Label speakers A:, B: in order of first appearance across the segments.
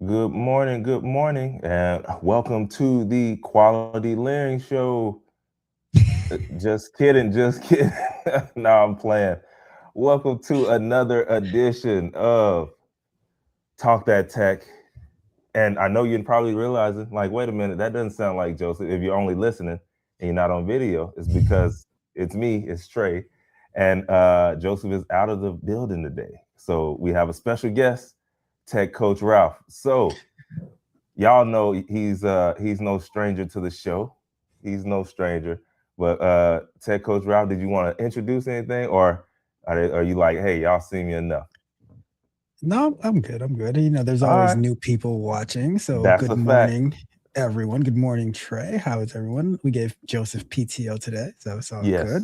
A: good morning, and welcome to the Quality Layering Show. Just kidding, just kidding. No, I'm playing. Welcome to another edition of Talk That Tech. And I know you're probably realizing, like, wait a minute, that doesn't sound like Joseph. If you're only listening and you're not on video, it's because it's me, it's Trey, and Joseph is out of the building today. So we have a special guest, Tech Coach Ralph. So y'all know he's no stranger to the show. He's no stranger. But Tech Coach Ralph, did you want to introduce anything, or are you like, hey, y'all see me enough?
B: No, I'm good. I'm good. There's
A: All
B: always
A: right,
B: new people watching. So
A: that's
B: good
A: a fact.
B: morning, everyone. Good morning, Trey. How is everyone? We gave Joseph PTO today, so it's all good.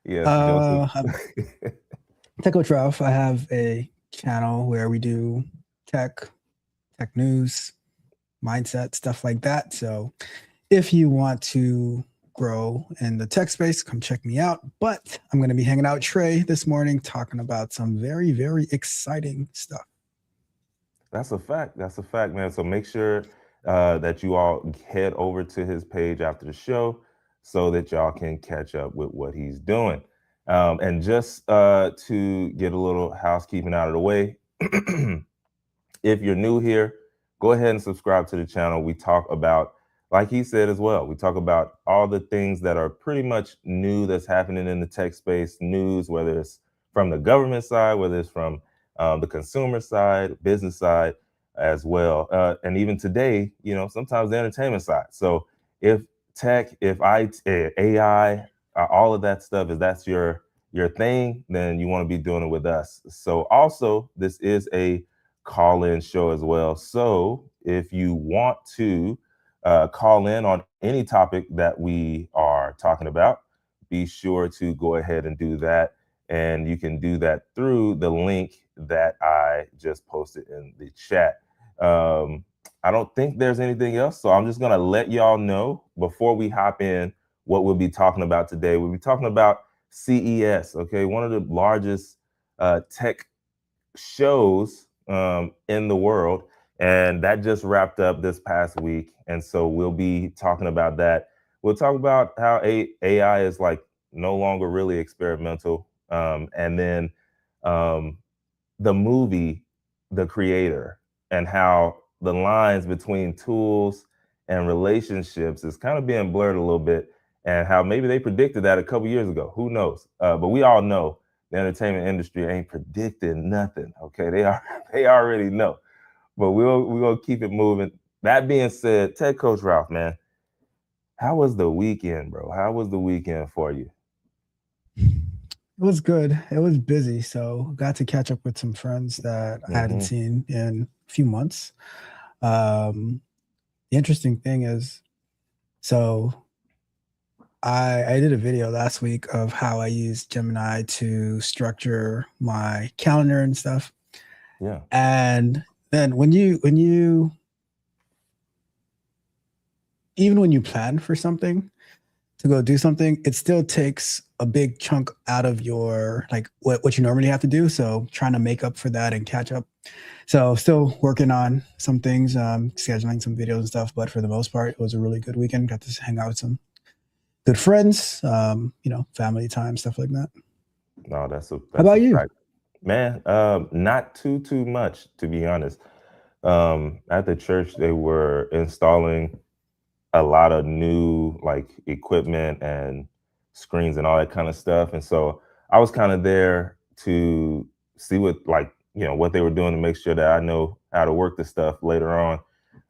A: Yes, yes, Joseph.
B: I'm Tech Coach Ralph. I have a channel where we do tech, tech news, mindset, stuff like that. So if you want to grow in the tech space, come check me out. But I'm going to be hanging out with Trey this morning talking about some very, very exciting stuff.
A: That's a fact. That's a fact, man. So make sure that you all head over to his page after the show so that y'all can catch up with what he's doing. And just to get a little housekeeping out of the way, if you're new here, go ahead and subscribe to the channel. We talk about, like he said as well, we talk about all the things that are pretty much new that's happening in the tech space, news, whether it's from the government side, whether it's from the consumer side, business side as well. And even today, sometimes the entertainment side. So if tech, if AI, all of that stuff, if that's your thing, then you want to be doing it with us. So also, this is a call-in show as well. So if you want to call in on any topic that we are talking about, be sure to go ahead and do that. And you can do that through the link that I just posted in the chat. I don't think there's anything else. So I'm just going to let y'all know before we hop in what we'll be talking about today. We'll be talking about CES, okay, one of the largest tech shows in the world. And that just wrapped up this past week. And so we'll be talking about that. We'll talk about how AI is like no longer really experimental. And then um, the movie, The Creator, and how the lines between tools and relationships is kind of being blurred a little bit, and how maybe they predicted that a couple years ago. Who knows? But we all know the entertainment industry ain't predicting nothing. Okay, they already know. But we'll keep it moving. That being said, Tech Coach Ralph, man, how was the weekend, bro? How was the weekend for you?
B: It was good. It was busy, so got to catch up with some friends that I hadn't
A: Mm-hmm.
B: seen in a few months. The interesting thing is, so I did a video last week of how I use Gemini to structure my calendar and stuff.
A: Yeah.
B: And then when you even when you plan for something to go do something, it still takes a big chunk out of your like what you normally have to do. So trying to make up for that and catch up. So still working on some things, scheduling some videos and stuff. But for the most part, it was a really good weekend. Got to hang out with some good friends, family time, stuff like that.
A: No,
B: How
A: that's a
B: about you?
A: fact, man. Not too much, to be honest. At the church, they were installing a lot of new like equipment and screens and all that kind of stuff, and so I was kind of there to see what, like, what they were doing to make sure that I know how to work the stuff later on.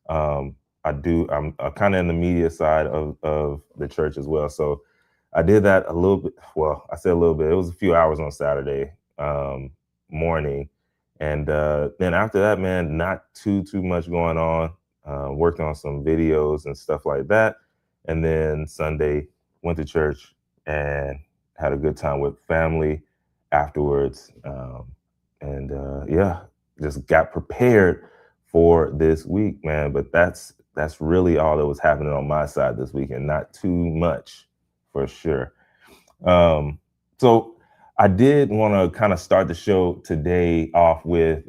A: I'm kind of in the media side of the church as well, so I did that a little bit. Well, I said a little bit. It was a few hours on Saturday morning, and then after that, man, not too much going on. Worked on some videos and stuff like that, and then Sunday went to church and had a good time with family afterwards. And yeah, just got prepared for this week, man. But that's really all that was happening on my side this weekend. Not too much, for sure. So I did want to kind of start the show today off with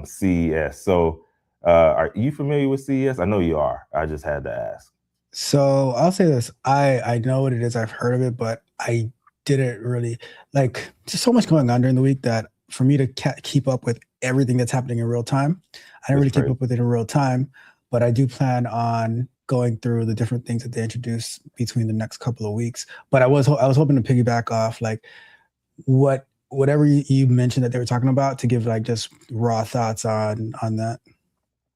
A: CES. So Are you familiar with CES? I know you are. I just had to ask.
B: So I'll say this: I know what it is. I've heard of it, but I didn't really like. Just so much going on during the week that for me to keep up with everything that's happening in real time, I didn't
A: It's
B: really keep
A: crazy.
B: up with it in real time. But I do plan on going through the different things that they introduce between the next couple of weeks. But I was hoping to piggyback off like whatever you mentioned that they were talking about to give like just raw thoughts on that.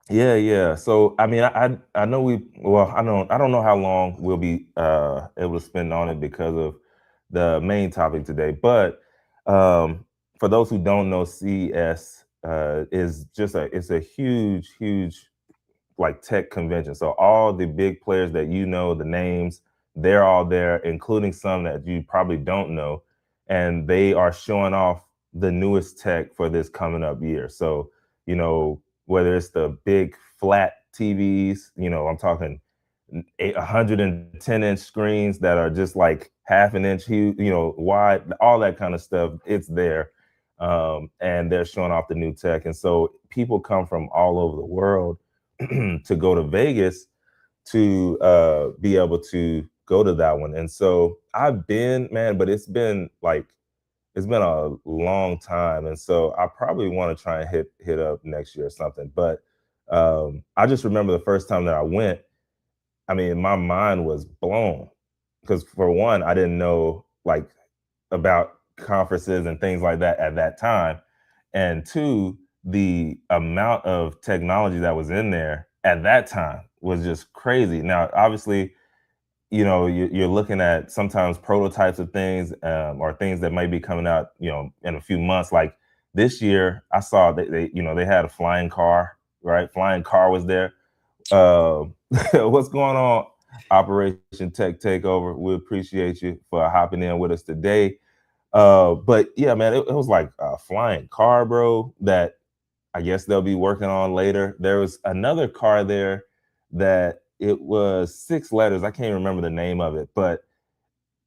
A: Yeah, yeah. So I mean, I know I don't know how long we'll be able to spend on it because of the main topic today. But um, for those who don't know, CES is just it's a huge like tech convention. So all the big players that you know, the names, they're all there, including some that you probably don't know, and they are showing off the newest tech for this coming up year. So whether it's the big flat TVs, I'm talking 110-inch screens that are just like half an inch huge, wide, all that kind of stuff. It's there, and they're showing off the new tech, and so people come from all over the world to go to Vegas to be able to go to that one. And so I've been, man, but it's been a long time, and so I probably want to try and hit up next year or something. But I just remember the first time that I went. I mean, my mind was blown because for one, I didn't know like about conferences and things like that at that time, and two, the amount of technology that was in there at that time was just crazy. Now, obviously, you're looking at sometimes prototypes of things, or things that might be coming out, in a few months. Like this year, I saw that they had a flying car, right? Flying car was there. Uh, what's going on, Operation Tech Takeover? We appreciate you for hopping in with us today. But yeah, man, it was like a flying car, bro, that I guess they'll be working on later. There was another car there that it was 6 letters. I can't remember the name of it, but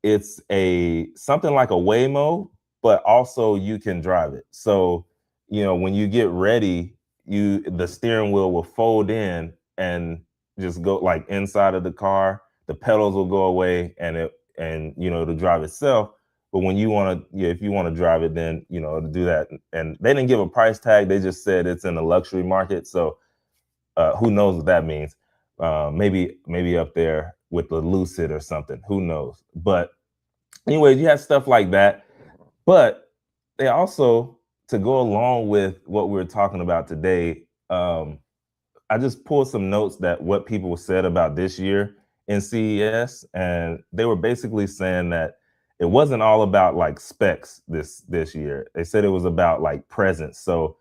A: it's a something like a Waymo, but also you can drive it. So, when you get ready, the steering wheel will fold in and just go like inside of the car. The pedals will go away and to drive itself. But when you want to, yeah, if you want to drive it, then to do that. And they didn't give a price tag. They just said it's in the luxury market. So who knows what that means? Maybe up there with the Lucid or something. Who knows? But anyways, you have stuff like that. But they also, to go along with what we are talking about today, I just pulled some notes that what people said about this year in CES, and they were basically saying that it wasn't all about like specs this year. They said it was about like presence. So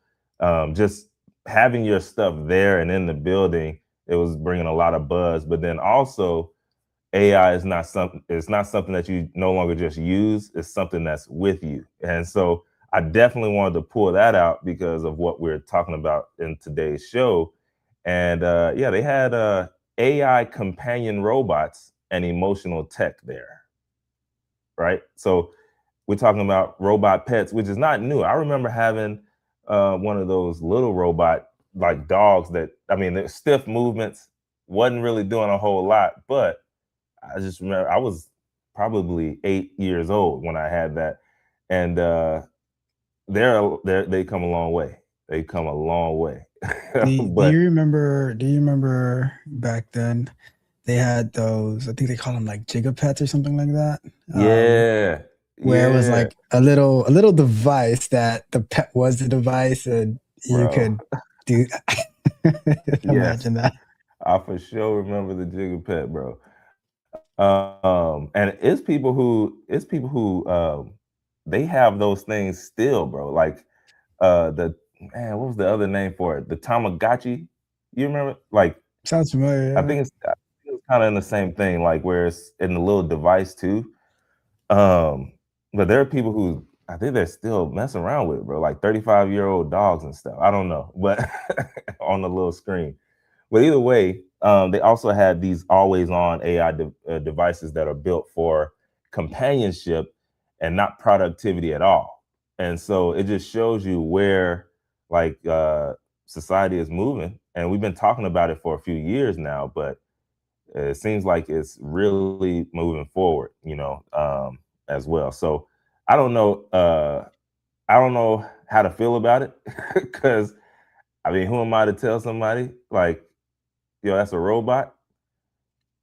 A: just having your stuff there and in the building, it was bringing a lot of buzz. But then also AI is not something. It's not something that you no longer just use. It's something that's with you. And so I definitely wanted to pull that out because of what we're talking about in today's show. And yeah, they had AI companion robots and emotional tech there, right? So we're talking about robot pets, which is not new. I remember having one of those little robot like dogs that, I mean, the stiff movements, wasn't really doing a whole lot, but I just remember I was probably 8 years old when I had that, and they come a long way. They come a long way.
B: Do
A: But
B: you remember? Do you remember back then they had those? I think they call them like gigapets or something like that. Um,
A: yeah,
B: where it was
A: yeah,
B: like a little device that the pet was the device, and you
A: bro.
B: could do.
A: Yes,
B: Imagine that.
A: I for sure remember the Jigga Pet, bro. And it's people who they have those things still, bro. Like the man, what was the other name for it? The Tamagotchi. You remember? Like
B: Sounds
A: I
B: familiar.
A: think it's kind of in the same thing, like where it's in the little device too. Um, but there are people who I think they're still messing around with it, bro, like 35-year-old dogs and stuff. I don't know, but on the little screen. But either way, they also had these always-on AI devices that are built for companionship and not productivity at all. And so it just shows you where like society is moving. and we've been talking about it for a few years now, but it seems like it's really moving forward, as well. So I don't know. I don't know how to feel about it because I mean, who am I to tell somebody like, yo, that's a robot,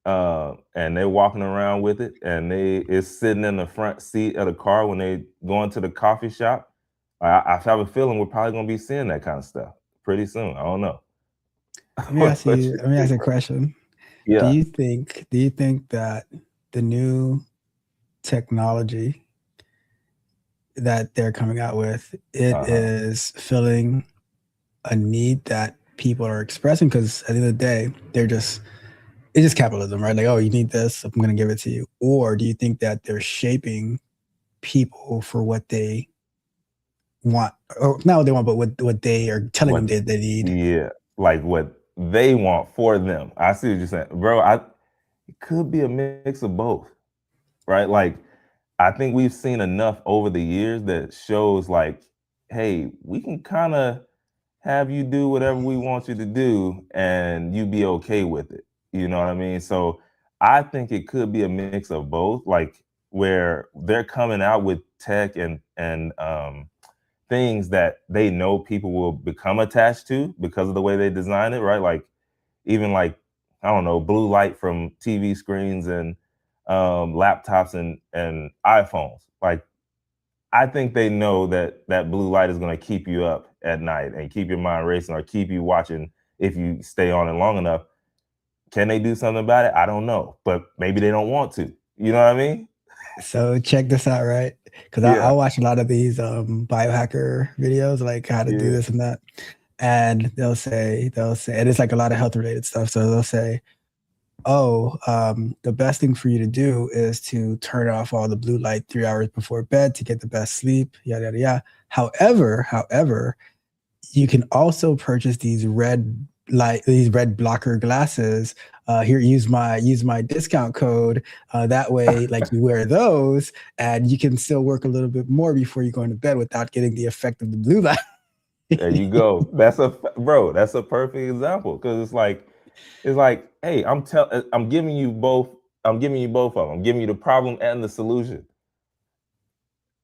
A: and they're walking around with it, and it's sitting in the front seat of the car when they go into the coffee shop. I have a feeling we're probably gonna be seeing that kind of stuff pretty soon. I don't know.
B: Let me ask
A: What
B: you.
A: you
B: Let me ask
A: think,
B: you a
A: bro?
B: question. Do
A: Yeah.
B: you think? Do you think that the new technology that they're coming out with it
A: Uh huh.
B: is filling a need that people are expressing? Because at the end of the day, it's just capitalism, right? Like, oh, you need this, I'm going to give it to you. Or do you think that they're shaping people for what they want, or not what they want, but what they are telling
A: What?
B: them that they need?
A: Yeah. Like what they want for them. I see what you're saying, bro. It could be a mix of both, right? Like I think we've seen enough over the years that shows like, hey, we can kind of have you do whatever we want you to do and you be okay with it. You know what I mean? So I think it could be a mix of both, like where they're coming out with tech and things that they know people will become attached to because of the way they design it, right? Like even like I don't know, blue light from TV screens and laptops and iPhones. Like I think they know that that blue light is going to keep you up at night and keep your mind racing or keep you watching if you stay on it long enough. Can they do something about it? I don't know, but maybe they don't want to. You know what I mean?
B: So check this out, right? Because I
A: Yeah,
B: watch a lot of these biohacker videos, like how to do
A: yeah.
B: this and that, and they'll say, and it's like a lot of health related stuff. So they'll say, oh, the best thing for you to do is to turn off all the blue light 3 hours before bed to get the best sleep, yada yada yada. However, you can also purchase these red blocker glasses. Here, use my discount code. That way, like you wear those, and you can still work a little bit more before you go into bed without getting the effect of the blue light.
A: There you go. Bro. That's a perfect example because it's like, hey, I'm giving you both. I'm giving you both of them. I'm giving you the problem and the solution.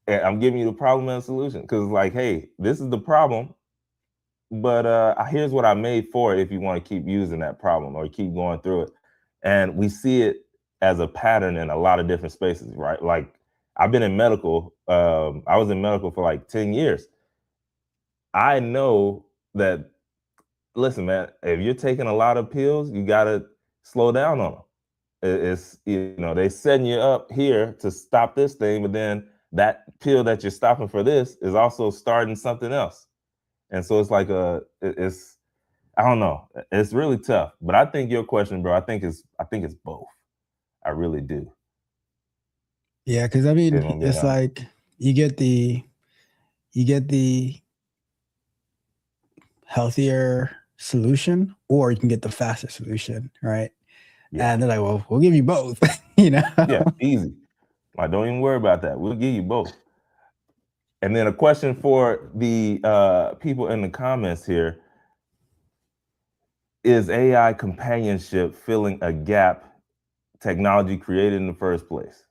A: And I'm giving you the problem and the solution because like, hey, this is the problem, but here's what I made for it if you want to keep using that problem or keep going through it. And we see it as a pattern in a lot of different spaces, right? Like I've been in medical. I was in medical for like 10 years. I know that, listen, man, if you're taking a lot of pills, you got to slow down on them. It's, they setting you up here to stop this thing, but then that pill that you're stopping for this is also starting something else. And so it's like it's I don't know. It's really tough. But I think your question, bro, I think it's both. I really do.
B: Yeah, because I
A: If
B: mean,
A: I'm being
B: it's
A: honest.
B: like you get the you get the healthier solution, or you can get the faster solution, right?
A: Yeah.
B: And they're like, well, we'll give you both, you know.
A: Yeah. Easy. Like, don't even worry about that. We'll give you both. And then a question for the people in the comments here: is AI companionship filling a gap technology created in the first place?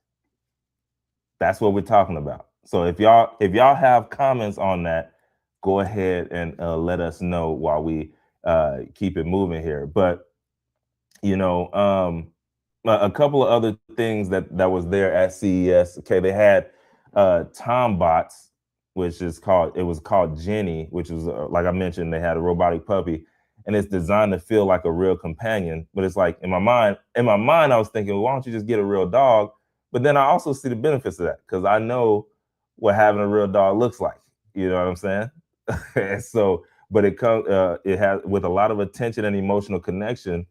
A: That's what we're talking about. So if y'all have comments on that, go ahead and let us know while we keep it moving here. But a couple of other things that was there at CES. Okay, they had Tom Bots, it was called Jenny, which was like I mentioned, they had a robotic puppy, and it's designed to feel like a real companion. But it's like in my mind, I was thinking, well, why don't you just get a real dog? But then I also see the benefits of that because I know what having a real dog looks like. You know what I'm saying? And so, but it has with a lot of attention and emotional connection,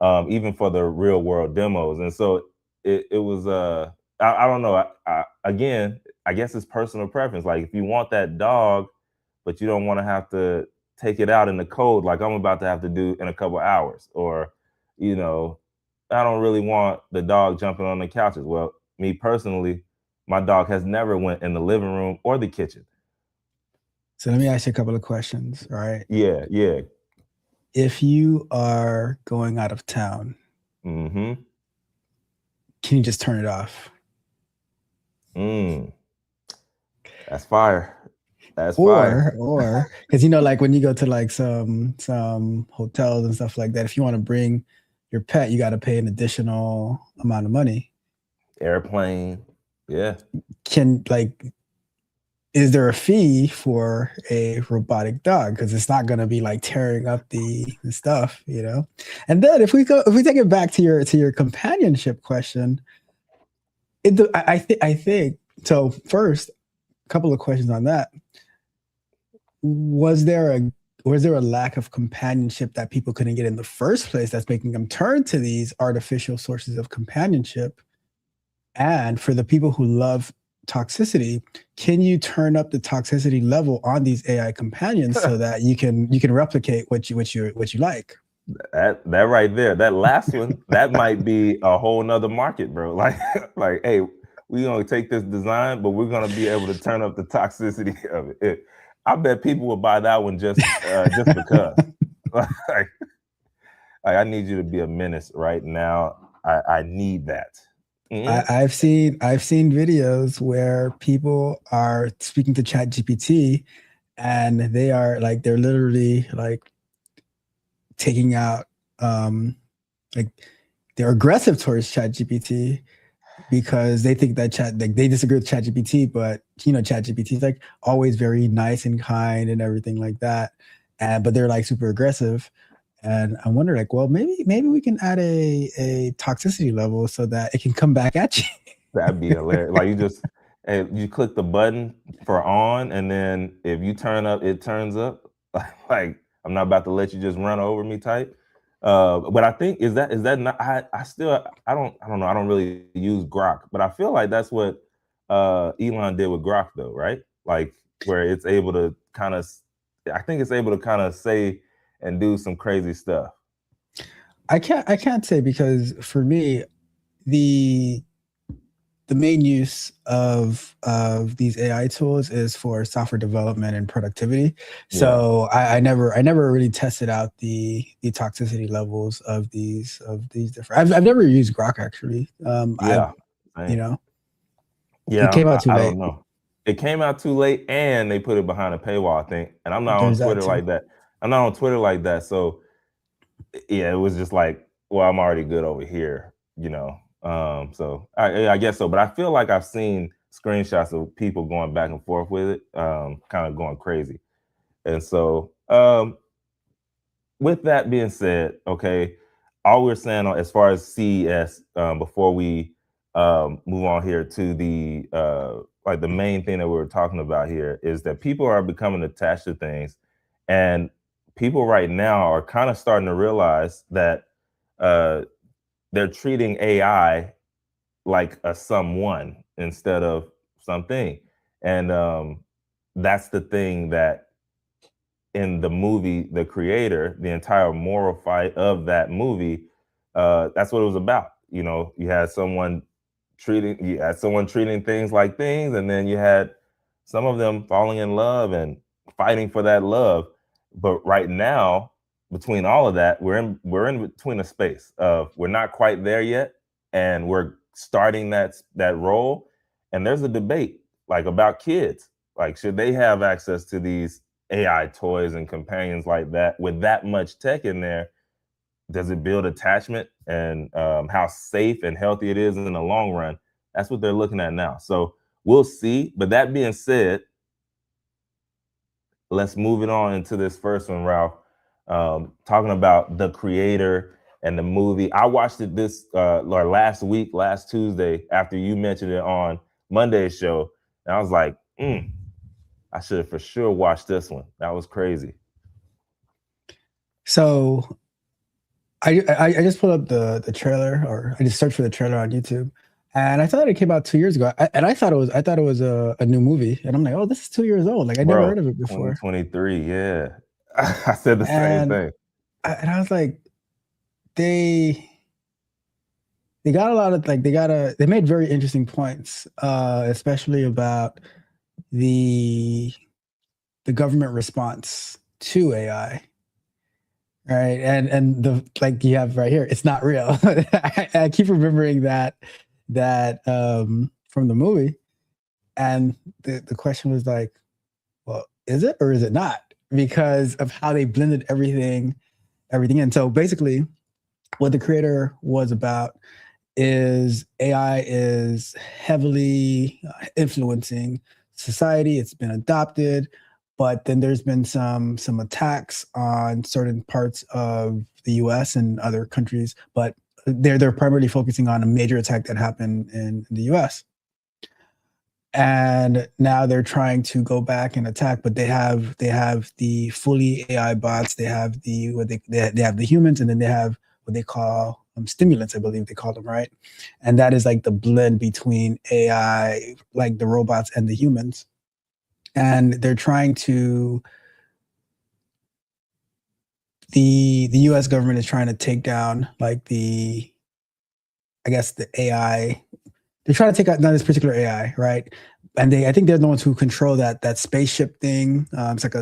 A: even for the real world demos. And so it was I don't know. Again, I guess it's personal preference. Like if you want that dog, but you don't want to have to take it out in the cold, like I'm about to have to do in a couple hours, or you know, I don't really want the dog jumping on the couches. Well, me personally, my dog has never went in the living room or the kitchen.
B: So let me ask you a couple of questions, all right?
A: Yeah, yeah.
B: if you are going out of town,
A: Mm-hmm.
B: can you just turn it off?
A: Mm. That's fire. That's fire.
B: Or because you know, like when you go to like some hotels and stuff like that, if you want to bring your pet, you got to pay an additional amount of money.
A: Airplane. Yeah.
B: Can like is there a fee for a robotic dog? Because it's not going to be like tearing up the stuff, you know. And then if we take it back to your companionship question, I think so. First, a couple of questions on that. Was there a was there a lack of companionship that people couldn't get in the first place that's making them turn to these artificial sources of companionship? And for the people who love toxicity, can you turn up the toxicity level on these AI companions so that you can replicate what you like?
A: That right there, that last one, that might be a whole nother market, bro. Like, hey, we gonna take this design, but we're gonna be able to turn up the toxicity of it. I bet people would buy that one just because. like, I need you to be a menace right now. I need that. Mhm.
B: I've seen videos where people are speaking to Chat GPT and they are like they're literally like taking out like they're aggressive towards Chat GPT because they think that chat like they disagree with Chat GPT, but you know Chat GPT is like always very nice and kind and everything like that. And but they're like super aggressive. And I wonder like, well, maybe we can add a toxicity level so that it can come back at you.
A: That'd be hilarious. Like you click the button for on, and then if you turn up, it turns up. Like I'm not about to let you just run over me type. But I think is that not I still I don't know, I don't really use Grok, but I feel like that's what Elon did with Grok though, right? Like where it's able to kind of I think it's able to kind of say and do some crazy stuff.
B: I can't say because for me the the main use of these AI tools is for software development and productivity.
A: Yeah.
B: So I never really tested out the toxicity levels of these different. I've never used Grok actually. I've
A: Yeah.
B: you
A: Same.
B: know it
A: Yeah,
B: came out too
A: I
B: late.
A: don't know. It came out too late and they put it behind a paywall, I think. And I'm not on
B: There's that
A: Twitter
B: too.
A: like that. I'm not on Twitter like that. So yeah, it was just like, well, I'm already good over here, you know. So I guess so. But I feel like I've seen screenshots of people going back and forth with it, kind of going crazy. And so with that being said, okay, all we're saying as far as CES, before we move on here to the like the main thing that we were talking about here is that people are becoming attached to things, and people right now are kind of starting to realize that uh, they're treating AI like a someone instead of something, and that's the thing that in the movie, the creator, the entire moral fight of that movie, that's what it was about. You know, you had someone treating things like things, and then you had some of them falling in love and fighting for that love. But right now, between all of that, we're in between a space of we're not quite there yet, and we're starting that role. And there's a debate like about kids, like should they have access to these AI toys and companions like that with that much tech in there? Does it build attachment, and how safe and healthy it is in the long run? That's what they're looking at now. So we'll see. But that being said, let's move it on into this first one, Ralph. Talking about the creator and the movie. I watched it this or last week, last Tuesday, after you mentioned it on Monday's show, and I was like, I should have for sure watched this one. That was crazy.
B: So I just pulled up the trailer, or I just searched for the trailer on YouTube, and I thought it came out 2 years ago. And I thought it was a new movie, and I'm like, oh, this is 2 years old. Like I never
A: Bro,
B: heard of it before.
A: 2023, yeah. I said the same
B: And
A: thing.
B: and I was like, they they got a lot of like they made very interesting points, especially about the the government response to AI. right? And the like you have right here, it's not real. I keep remembering that from the movie, and the question was like, well, is it or is it not? Because of how they blended everything in. So basically, what the creator was about is AI is heavily influencing society. It's been adopted, but then there's been some attacks on certain parts of the U.S. and other countries, but they're primarily focusing on a major attack that happened in the U.S. And now they're trying to go back and attack, but they have the fully AI bots. They have the what they have the humans, and then they have what they call stimulants, I believe they call them, right? And that is like the blend between AI, like the robots and the humans. And they're trying to the U.S. government is trying to take down like the I guess the AI. They're trying to take out not this particular AI, right? And I think they're the ones who control that spaceship thing. It's like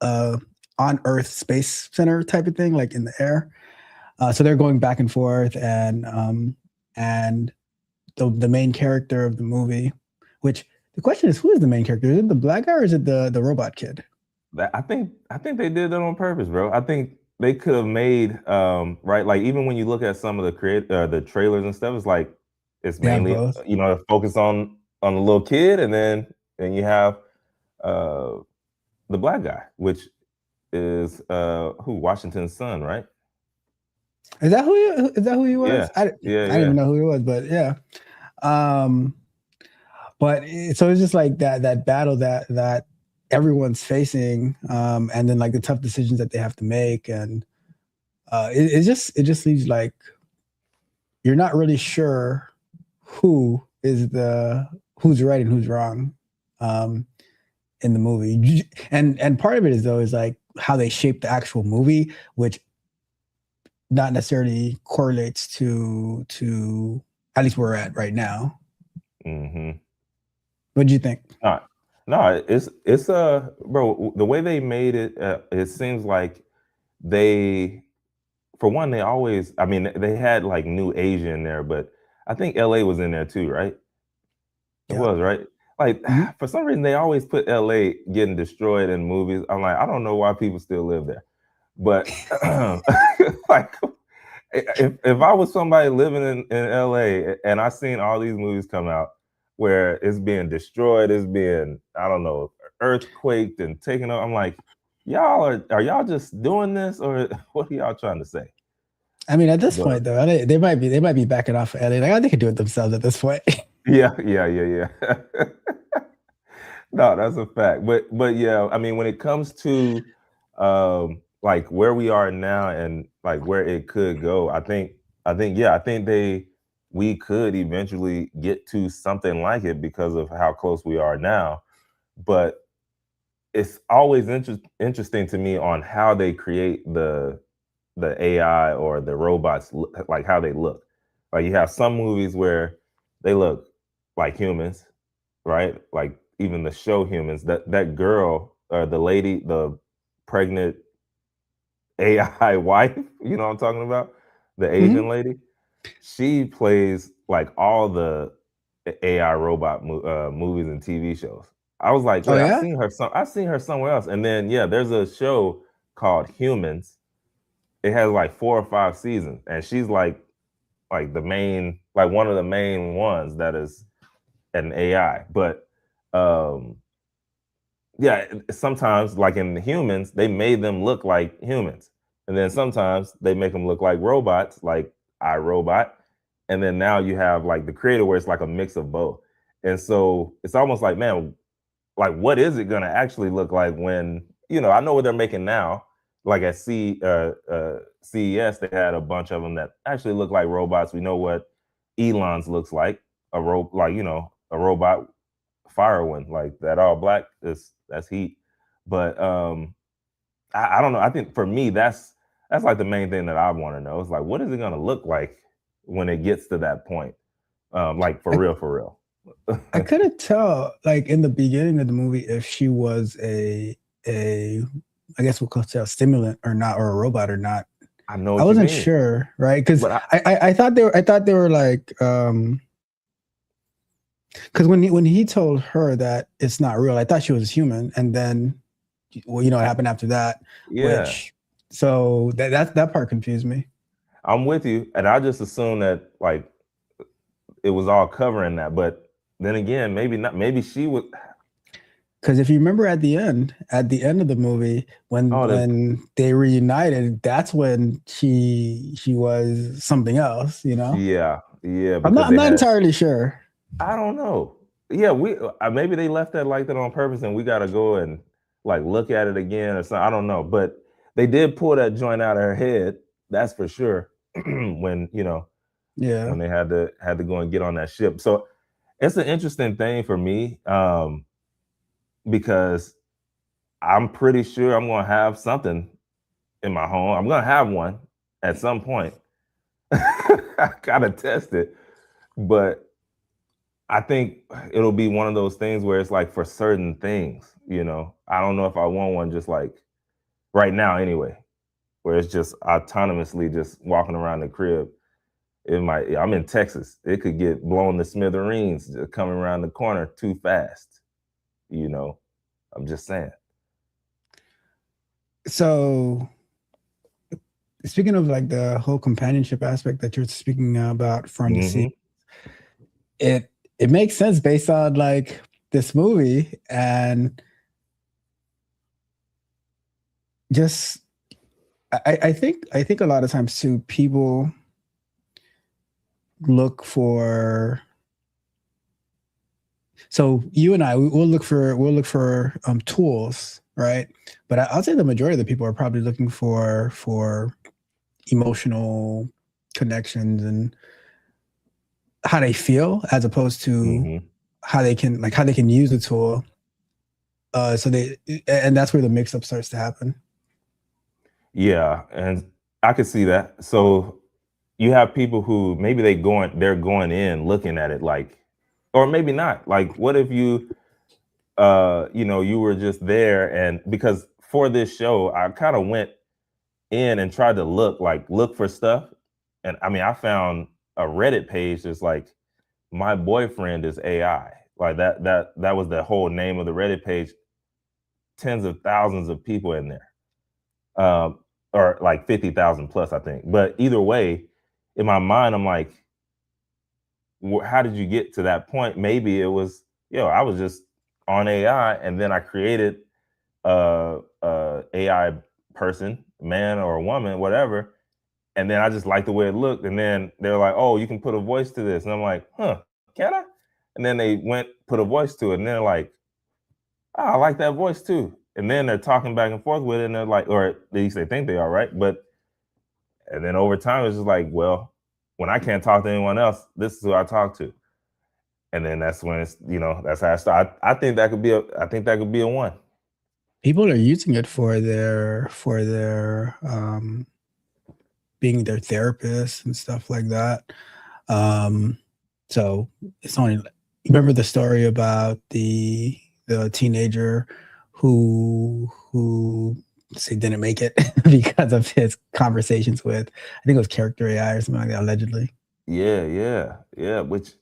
B: a on Earth space center type of thing, like in the air. So they're going back and forth, and the main character of the movie, which the question is, who is the main character? Is it the black guy or is it the robot kid?
A: I think they did that on purpose, bro. I think they could have made right, like even when you look at some of the trailers and stuff, it's like it's
B: They have
A: mainly
B: both.
A: focused on the little kid, and then you have uh the black guy, which is who Washington's son, right?
B: Is that who he was?
A: Yeah,
B: I
A: yeah,
B: didn't
A: yeah.
B: even know who he was, but yeah. Um, but so it's just like that battle that everyone's facing, and then like the tough decisions that they have to make, and it just leaves like you're not really sure who is the who's right and who's wrong um, in the movie, and part of it is though is like how they shape the actual movie, which not necessarily correlates to at least where we're at right now.
A: Mm-hmm.
B: What do you think?
A: No, no, it's bro. The way they made it, it seems like they, for one, they always. I mean, they had like New Asia in there, but I think LA was in there too, right? It
B: Yeah.
A: was, right? Like
B: Mhm.
A: for some reason they always put LA getting destroyed in movies. I'm like, I don't know why people still live there. But like if I was somebody living in LA and I seen all these movies come out where it's being destroyed, it's being, I don't know, earthquaked and taken up, I'm like, y'all are y'all just doing this or what are y'all trying to say?
B: I mean, at this
A: But
B: point, though, they might be backing off of LA. Like, they could do it themselves at this point.
A: yeah, yeah, yeah, yeah. No, that's a fact. But yeah, I mean, when it comes to like where we are now and like where it could go, I think we could eventually get to something like it because of how close we are now. But it's always interesting to me on how they create the AI or the robots, like how they look. Like you have some movies where they look like humans, right? Like even the show Humans, that girl, the lady, the pregnant AI wife, you know what I'm talking about? The Asian
B: Mhm.
A: lady. She plays like all the AI robot movies and TV shows. I was like,
B: Oh
A: wait,
B: yeah.
A: I've seen her somewhere else. And then yeah, there's a show called Humans. It has like 4 or 5 seasons, and she's like the main, like one of the main ones that is an AI. But um yeah, sometimes like in the Humans, they made them look like humans, and then sometimes they make them look like robots, like iRobot, and then now you have like the creator where it's like a mix of both, and so it's almost like, man, like what is it going to actually look like when, I know what they're making now, like at CES they had a bunch of them that actually look like robots. We know what Elon's looks like, like a robot Firewind, like that all black is that's heat. But I don't know. I think for me that's like the main thing that I want to know. It's like what is it gonna look like when it gets to that point? Like for
B: I
A: real, for real.
B: I couldn't tell like in the beginning of the movie if she was a I guess we'll call it a stimulant or not, or a robot or not.
A: I know
B: I
A: what you
B: wasn't
A: mean,
B: sure, right? Because
A: but
B: I thought they were like because when he told her that it's not real, I thought she was human, and then well, you know what happened after that,
A: yeah,
B: which so that part confused me.
A: I'm with you, and I just assumed that like it was all covering that, but then again, maybe not. Maybe she was.
B: Because if you remember at the end of the movie,
A: Oh,
B: when they reunited, that's when she was something else. You know,
A: yeah, yeah, because
B: I'm
A: they
B: not
A: had.
B: entirely sure.
A: I don't know. Yeah, we maybe they left that like that on purpose, and we got to go and like look at it again or something. I don't know, but they did pull that joint out of her head. That's for sure. When
B: Yeah.
A: when they had to go and get on that ship. So it's an interesting thing for me, because I'm pretty sure I'm gonna have something in my home. I'm gonna have one at some point. I gotta test it, but I think it'll be one of those things where it's like for certain things. I don't know if I want one just like right now anyway, where it's just autonomously just walking around the crib. It might. I'm in Texas. It could get blown to smithereens just coming around the corner too fast. You know, I'm just saying.
B: So speaking of like the whole companionship aspect that you're speaking about from the sea,
A: Hmm.
B: it makes sense based on like this movie and just I think a lot of times too people look for so you and I we'll look for tools, right? But I'll say the majority of the people are probably looking for emotional connections and how they feel as opposed to
A: Hmm.
B: how they can use the tool. So they and that's where the mix up starts to happen.
A: Yeah, and I could see that. So you have people who maybe they're going in looking at it like, or maybe not. Like, what if you were just there, and because for this show, I kind of went in and tried to look for stuff, and I mean, I found a Reddit page that's like, my boyfriend is AI. Like that was the whole name of the Reddit page. Tens of thousands of people in there, um, or like 50,000 plus, I think. But either way, in my mind, I'm like, how did you get to that point? Maybe it was, I was just on AI, and then I created a AI person, man or a woman, whatever, and then I just liked the way it looked, and then they're like, "Oh, you can put a voice to this," and I'm like, "Huh, can I?" And then they went put a voice to it, and they're like, "Oh, I like that voice too." And then they're talking back and forth with it, and they're like, or at least they think they are, right? But and then over time, it's just like, well, when I can't talk to anyone else, this is who I talk to. And then that's when that's how I start. I think that could be a one.
B: People are using it for their being their therapist and stuff like that. Um, so it's only remember the story about the teenager who say didn't make it because of his conversations with I think it was character AI or something like that allegedly.
A: Yeah, yeah, yeah. Which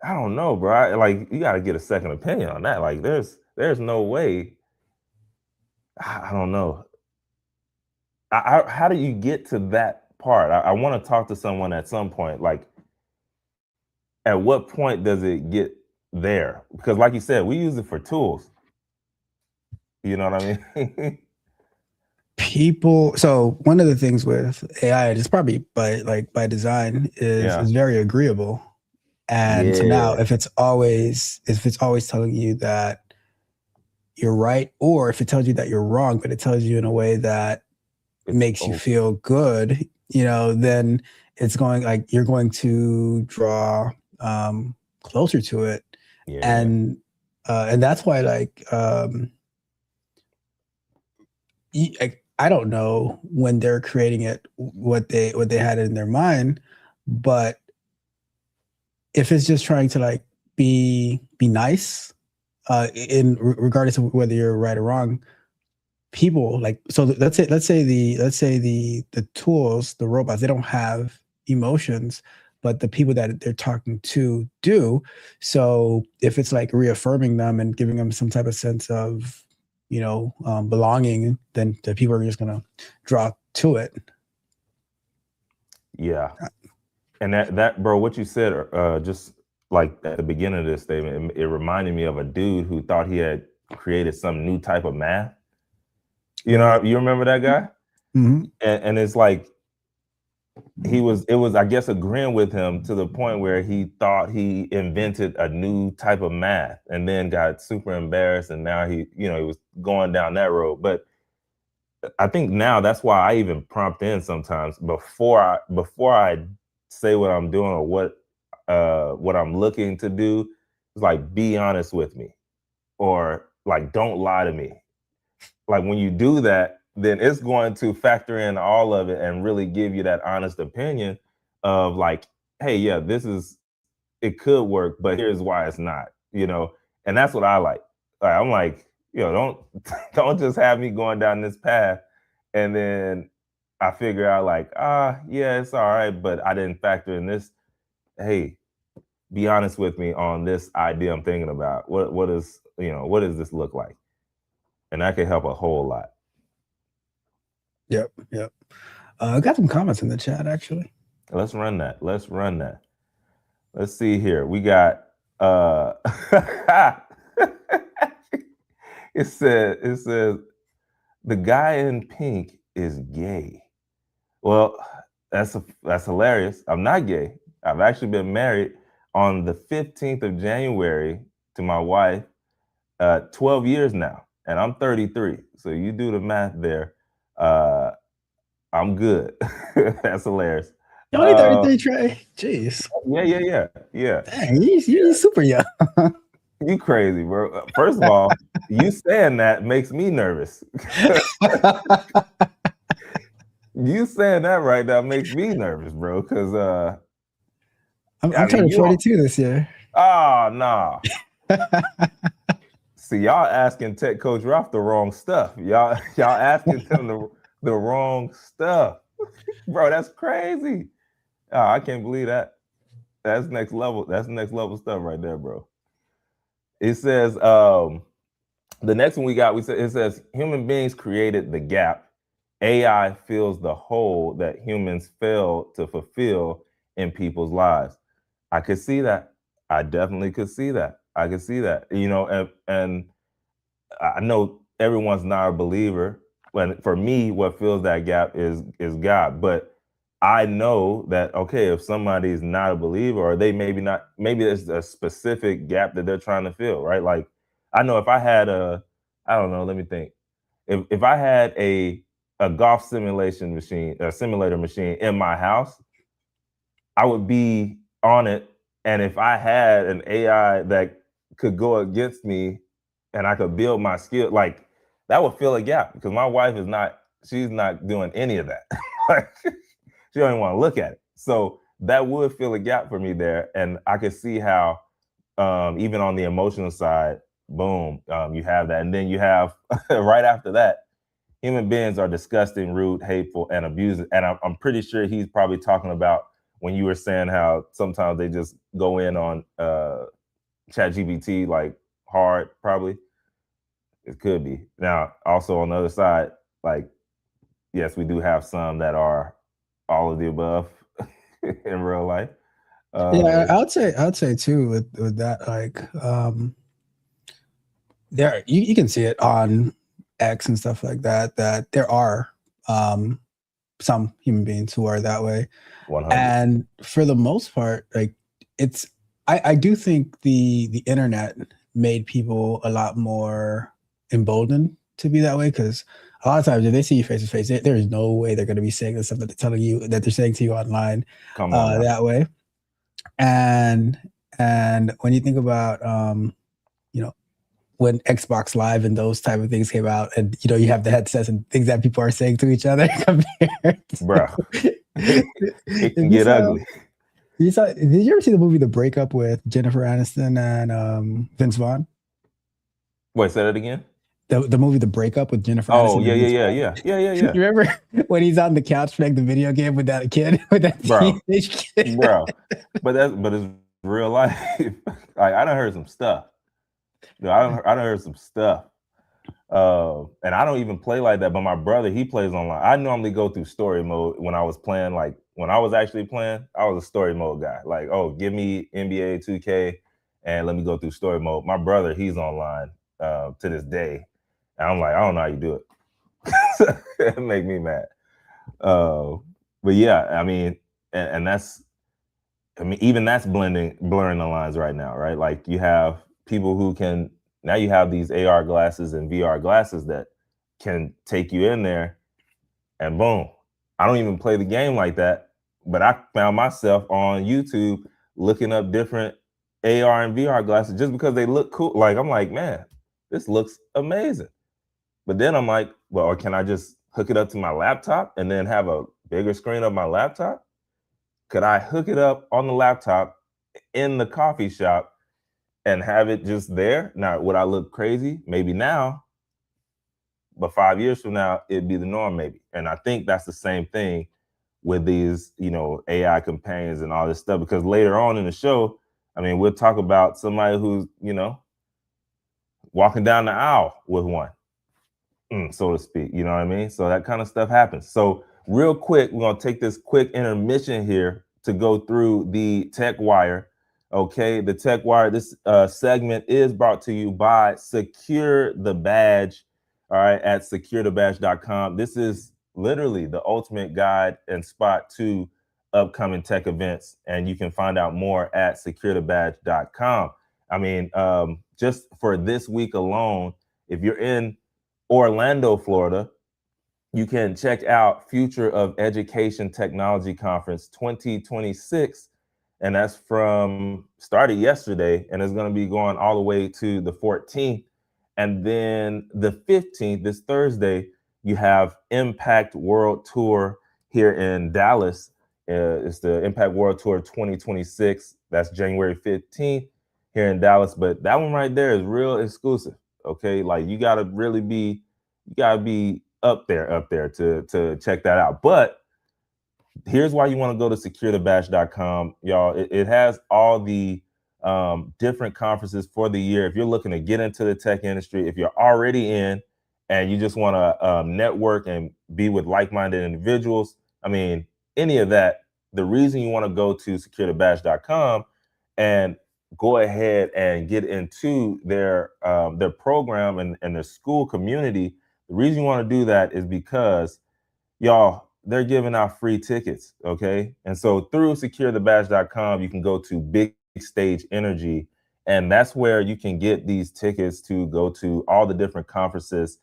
A: I don't know, bro. Like you got to get a second opinion on that. Like there's no way. I don't know. How do you get to that part? I want to talk to someone at some point. Like, at what point does it get there? Because, like you said, we use it for tools. You know what I mean?
B: People so one of the things with AI is probably by design
A: Yeah.
B: is very agreeable. And so now
A: Yeah.
B: if it's always telling you that you're right, or if it tells you that you're wrong, but it tells you in a way that
A: It's
B: makes you feel good, then it's going like you're going to draw closer to it.
A: yeah.
B: And that's why I don't know when they're creating it what they had in their mind, but if it's just trying to like be nice, in regardless of whether you're right or wrong, people like, so let's say the tools, the robots, they don't have emotions, but the people that they're talking to do. So if it's like reaffirming them and giving them some type of sense of, belonging, then the people are just gonna draw to it.
A: Yeah. And that bro, what you said, just like at the beginning of this statement, it reminded me of a dude who thought he had created some new type of math. You know, you remember that guy?
B: Mm-hmm.
A: And it's like it was, I guess, agreeing with him to the point where he thought he invented a new type of math, and then got super embarrassed, and now he was going down that road. But I think now that's why I even prompt in sometimes before I say what I'm doing or what I'm looking to do. It's like, be honest with me, or like, don't lie to me. Like, when you do that, then it's going to factor in all of it and really give you that honest opinion of like, hey, yeah, it could work, but here's why it's not. And that's what I like. I'm like, don't don't just have me going down this path and then I figure out like, yeah, it's all right, but I didn't factor in this. Hey, be honest with me on this idea I'm thinking about. What does this look like? And that can help a whole lot.
B: Yep. I got some comments in the chat actually.
A: Let's run that. Let's see here. We got it says the guy in pink is gay. Well, that's hilarious. I'm not gay. I've actually been married on the 15th of January to my wife, 12 years now, and I'm 33. So you do the math there. I'm good. That's hilarious.
B: You're only 33, Trey. Jeez.
A: Yeah.
B: Dang, you're super young.
A: You crazy, bro. First of all, you saying that makes me nervous. You saying that right now makes me nervous, bro. Because
B: I'm turning 42 this year.
A: Oh, nah. See, y'all asking Tech Coach Ralph the wrong stuff. Y'all asking him the wrong stuff. Bro, that's crazy. Oh, I can't believe that. That's next level. That's next level stuff right there, bro. It says, the next one it says, human beings created the gap. AI fills the hole that humans fail to fulfill in people's lives. I could see that. I definitely could see that. I could see that. And I know everyone's not a believer. But for me, what fills that gap is God. But I know that, okay, if somebody's not a believer, or they maybe there's a specific gap that they're trying to fill, right? Like, I know if I had I don't know, let me think. If I had a golf simulator machine in my house, I would be on it. And if I had an AI that could go against me and I could build my skill, like, that would fill a gap, because my wife she's not doing any of that. Like, she don't even want to look at it. So that would fill a gap for me there. And I could see how, even on the emotional side, boom, you have that. And then you have right after that, human beings are disgusting, rude, hateful, and abusive. And I'm pretty sure he's probably talking about when you were saying how sometimes they just go in on ChatGPT like hard, probably. It could be. Now, also on the other side, like, yes, we do have some that are all of the above in real life.
B: Yeah, I would say too with that, like, there you can see it on X and stuff like that, that there are some human beings who are that way.
A: 100.
B: And for the most part, like, I do think the internet made people a lot more emboldened to be that way, because a lot of times if they see you face to face, there is no way they're going to be saying the stuff that they're telling you, that they're saying to you online, that way. And when you think about when Xbox Live and those type of things came out, and you have the headsets and things that people are saying to each other,
A: bro, it can get ugly.
B: Did you ever see the movie The Breakup with Jennifer Aniston and Vince Vaughn?
A: Wait, say that again.
B: the movie The Breakup with Jennifer
A: Oh
B: Aniston
A: yeah,
B: and
A: yeah,
B: Vince
A: yeah,
B: Vaughn.
A: yeah, yeah, yeah,
B: You
A: yeah,
B: remember when he's on the couch playing the video game with that kid, with that
A: bro,
B: teenage kid?
A: bro. But it's real life. Like I done heard some stuff. I done heard some stuff. And I don't even play like that. But my brother, he plays online. I normally go through story mode when I was playing. Like when I was actually playing, I was a story mode guy. Like, oh, give me NBA 2K and let me go through story mode. My brother, he's online to this day. And I'm like, I don't know how you do it. It make me mad. Uh, but yeah, I mean, and that's, I mean, even that's blurring the lines right now, right? Like you have people who can, now you have these AR glasses and VR glasses that can take you in there and boom. I don't even play the game like that, but I found myself on YouTube looking up different AR and VR glasses just because they look cool. Like I'm like, man, this looks amazing. But then I'm like, well, or can I just hook it up to my laptop and then have a bigger screen of my laptop? Could I hook it up on the laptop in the coffee shop and have it just there? Now, would I look crazy? Maybe now, but 5 years from now, it'd be the norm, maybe. And I think that's the same thing with these, AI companions and all this stuff. Because later on in the show, I mean, we'll talk about somebody who's, walking down the aisle with one. So to speak. You know what I mean? So that kind of stuff happens. So real quick, we're gonna take this quick intermission here to go through the Tech Wire. Okay, the Tech Wire. This segment is brought to you by Secure the Badge. All right, at securethebadge.com. This is literally the ultimate guide and spot to upcoming tech events, and you can find out more at securethebadge.com. I mean, just for this week alone, if you're in Orlando, Florida, you can check out Future of Education Technology Conference 2026. And that's from started yesterday and it's going to be going all the way to the 14th. And then the 15th, this Thursday, you have Impact World Tour here in Dallas. It's the Impact World Tour 2026. That's January 15th here in Dallas. But that one right there is real exclusive. Okay. Like you gotta be up there to check that out. But here's why you want to go to securethebadge.com, y'all. It has all the different conferences for the year. If you're looking to get into the tech industry, if you're already in and you just want to network and be with like-minded individuals, I mean, any of that, the reason you want to go to securethebadge.com and go ahead and get into their program and their school community, the reason you want to do that is because y'all, they're giving out free tickets, okay? And so through securethebadge.com, you can go to Big Stage Energy, and that's where you can get these tickets to go to all the different conferences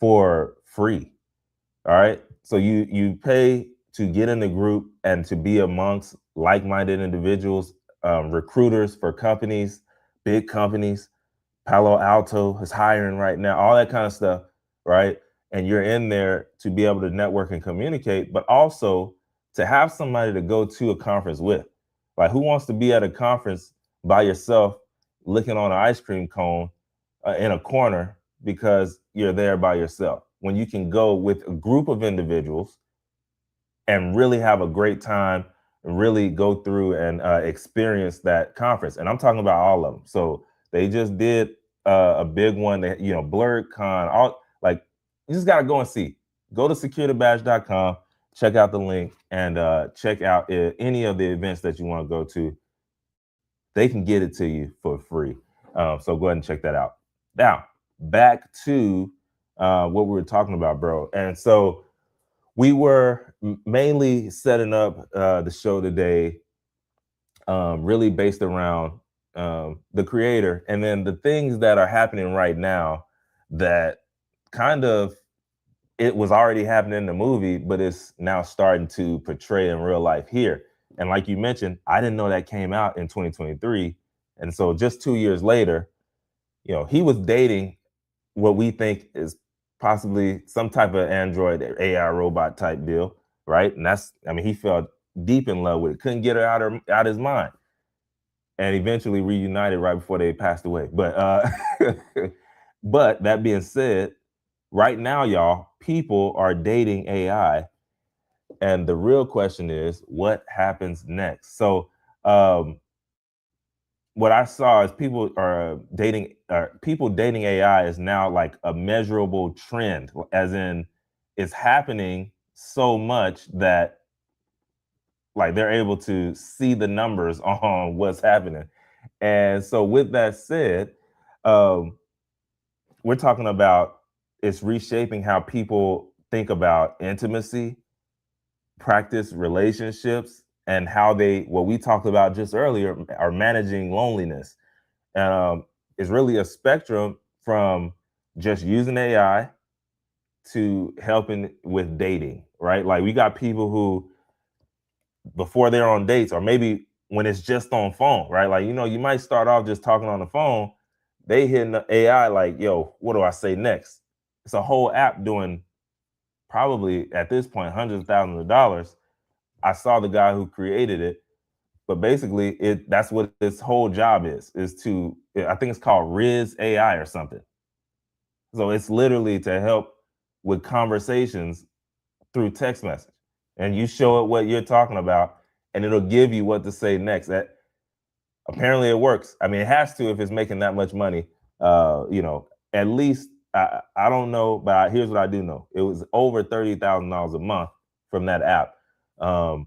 A: for free. All right. So you pay to get in the group and to be amongst like-minded individuals, recruiters for companies, big companies. Palo Alto is hiring right now, all that kind of stuff, right? And you're in there to be able to network and communicate, but also to have somebody to go to a conference with. Like, who wants to be at a conference by yourself, licking on an ice cream cone in a corner because you're there by yourself? When you can go with a group of individuals and really have a great time, really go through and experience that conference. And I'm talking about all of them. So they just did a big one that, BlurredCon, all like, you just got to go and see. Go to securethebadge.com, check out the link, and check out any of the events that you want to go to. They can get it to you for free. So go ahead and check that out. Now, back to what we were talking about, bro. And so we were mainly setting up the show today, really based around the creator and then the things that are happening right now that kind of it was already happening in the movie, but it's now starting to portray in real life here. And like you mentioned, I didn't know that came out in 2023. And so just 2 years later, he was dating what we think is possibly some type of Android AI robot type deal, right? And he fell deep in love with it, couldn't get her out his mind, and eventually reunited right before they passed away. But But that being said, right now, y'all, people are dating AI. And the real question is, what happens next? So, what I saw is people dating AI is now like a measurable trend, as in it's happening so much that like they're able to see the numbers on what's happening. And so with that said, um, we're talking about it's reshaping how people think about intimacy, practice relationships, and how they, what we talked about just earlier, are managing loneliness. It's really a spectrum from just using AI to helping with dating, right? Like we got people who, before they're on dates, or maybe when it's just on phone, right? Like, you might start off just talking on the phone. They hitting the AI like, yo, what do I say next? It's a whole app doing probably at this point hundreds of thousands of dollars. I saw the guy who created it, but basically that's what its whole job is to, I think it's called Riz AI or something. So it's literally to help with conversations through text message. And you show it what you're talking about, and it'll give you what to say next. That apparently it works. I mean, it has to if it's making that much money. At least I don't know, but here's what I do know: it was over $30,000 a month from that app, and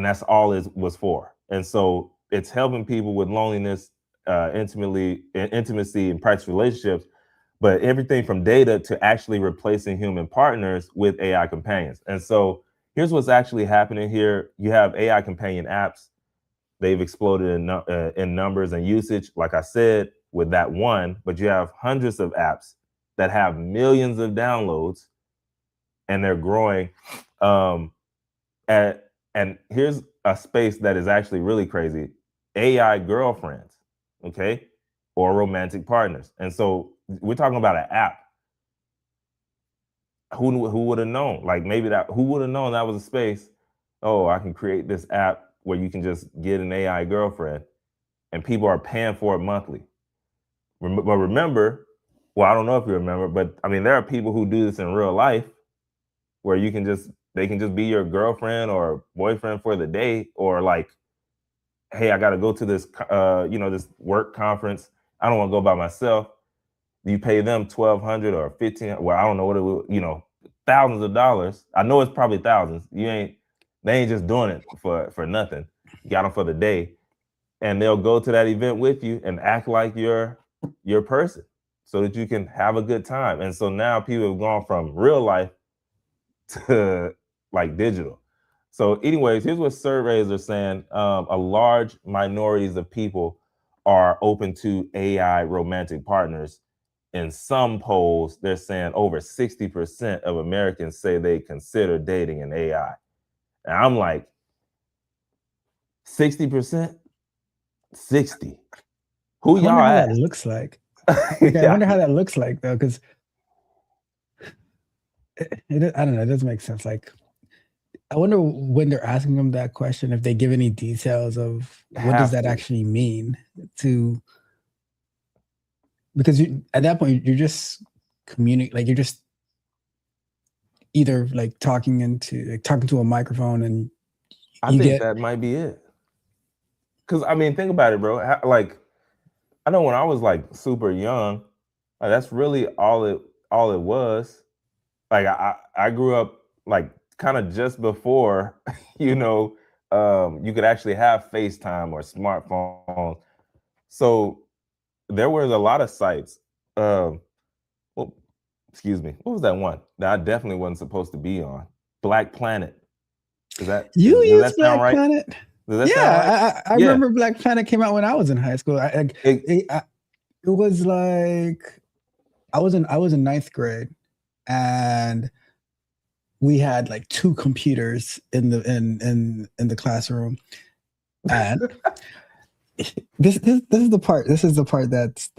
A: that's all it was for. And so it's helping people with loneliness, intimacy, and practice relationships, but everything from data to actually replacing human partners with AI companions. And so here's what's actually happening here. You have AI companion apps. They've exploded in numbers and usage, like I said, with that one, but you have hundreds of apps that have millions of downloads, and they're growing. And here's a space that is actually really crazy: AI girlfriends, okay, or romantic partners. And so we're talking about an app. Who would have known? Like maybe who would have known that was a space? Oh, I can create this app where you can just get an AI girlfriend, and people are paying for it monthly. But remember, well, I don't know if you remember, but I mean, there are people who do this in real life, where they can just be your girlfriend or boyfriend for the day, or like, hey, I got to go to this, this work conference. I don't want to go by myself. You pay them $1,200 or $1,500. Well, I don't know what it will, thousands of dollars. I know it's probably thousands. They ain't just doing it for nothing. You got them for the day, and they'll go to that event with you and act like you're your person, so that you can have a good time. And so now people have gone from real life to like digital. So, anyways, here's what surveys are saying: a large minorities of people are open to AI romantic partners. In some polls, they're saying over 60% of Americans say they consider dating an AI. And I'm like, 60%? 60. Who
B: I
A: y'all
B: wonder how that
A: at?
B: looks like. Okay, I
A: Yeah.
B: wonder how that looks like though, because I don't know. It doesn't make sense. Like, I wonder when they're asking them that question, if they give any details of what does
A: Have
B: that
A: to.
B: actually mean to, because at that point you're just communicate, like you're just either like talking to a microphone, and
A: I
B: you
A: think
B: get
A: that might be it. Cause I mean, think about it, bro. Like, I know when I was like super young, like, that's really all it was. Like I grew up like kind of just before, you could actually have FaceTime or smartphones. So there was a lot of sites. Well, excuse me, what was that one that I definitely wasn't supposed to be on? Black Planet.
B: you
A: Does
B: use
A: that sound
B: Black
A: right?
B: Planet.
A: Does that sound right?
B: Yeah, I
A: Yeah.
B: remember Black Planet came out when I was in high school.
A: It,
B: It was like I was in ninth grade, and we had like two computers in the classroom, and this is the part. This is the part that's.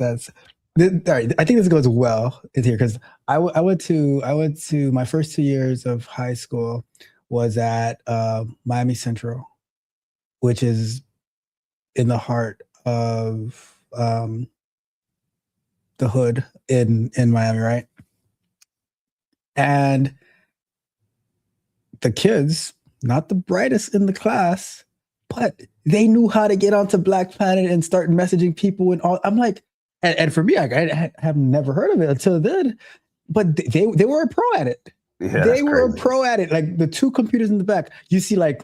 B: All right, I think this goes well in here because I went to my first 2 years of high school was at Miami Central, which is in the heart of the hood in Miami, right? And the kids, not the brightest in the class, but they knew how to get onto Black Planet and start messaging people and all. I'm like, and for me, I have never heard of it until then. But they were a pro at it.
A: Yeah,
B: They were
A: crazy.
B: a pro at it. Like the two computers in the back, you see like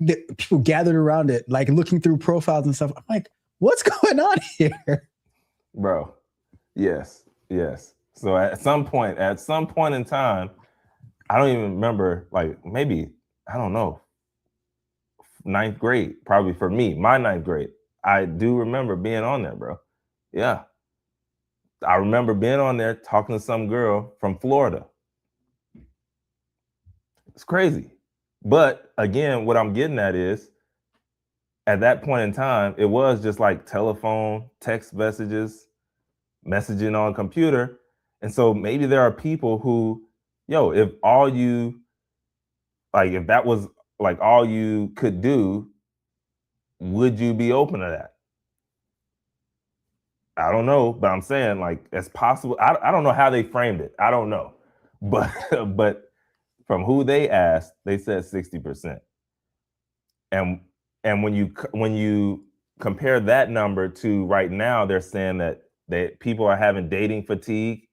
B: the people gathered around it, like looking through profiles and stuff. I'm like, what's going on here,
A: bro? Yes. So at some point in time, I don't even remember, like maybe, I don't know, 9th grade, probably for me, my 9th grade. I do remember being on there, bro. Yeah. I remember being on there talking to some girl from Florida. It's crazy. But again, what I'm getting at is, at that point in time, it was just like telephone, text messages, messaging on computer. And so maybe there are people who, if that was like all you could do, would you be open to that? I don't know, but I'm saying, like, it's possible. I don't know how they framed it. I don't know. But but from who they asked, they said 60%. And when you compare that number to right now, they're saying that people are having dating fatigue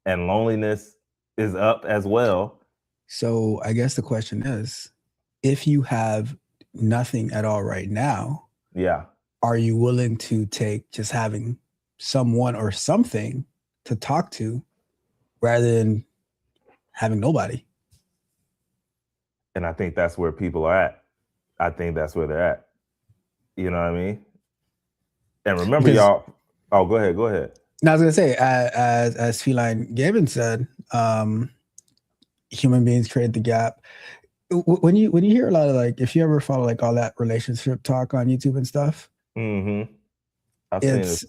A: and loneliness is up as well.
B: So I guess the question is, if you have nothing at all right now,
A: yeah,
B: are you willing to take just having someone or something to talk to rather than having nobody?
A: And I think that's where people are at. I think that's where they're at. You know what I mean? And remember, y'all. Oh, go ahead.
B: Now I was gonna say, as Feline Gavin said, human beings create the gap. When you hear a lot of, like, if you ever follow like all that relationship talk on YouTube and stuff, it's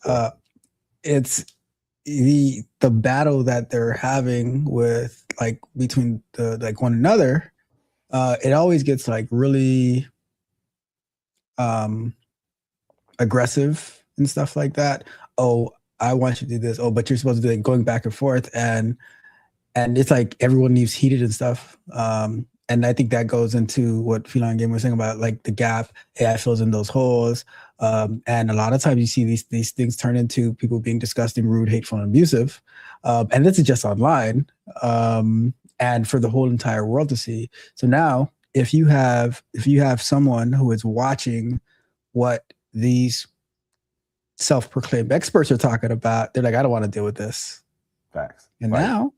B: the battle that they're having with, like, between the, like, one another. It always gets like really aggressive and stuff like that. Oh, I want you to do this. Oh, but you're supposed to do it, going back and forth, and it's like everyone leaves heated and stuff. And I think that goes into what Feline Game was saying about, like, the gap. AI fills in those holes. And a lot of times you see these things turn into people being disgusting, rude, hateful, and abusive. And this is just online, and for the whole entire world to see. So now, if you have someone who is watching what these self-proclaimed experts are talking about, they're like, I don't want to deal with this.
A: Facts.
B: And now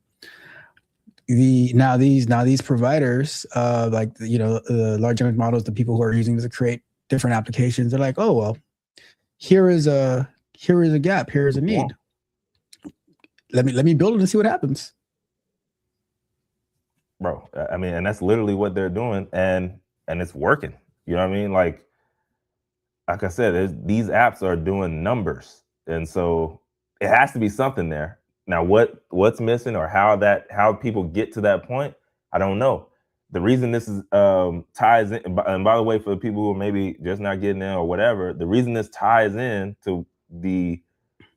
B: these providers, like, the large language models, the people who are using this to create different applications, they're like, oh, well, here is a gap, here is a need. Let me build it and see what happens.
A: Bro, I mean, and that's literally what they're doing, and it's working. You know what I mean? Like I said, these apps are doing numbers, and so it has to be something there. Now, what's missing, or how people get to that point, I don't know. The reason this is ties in, and by the way, for the people who are maybe just not getting in or whatever, the reason this ties in to the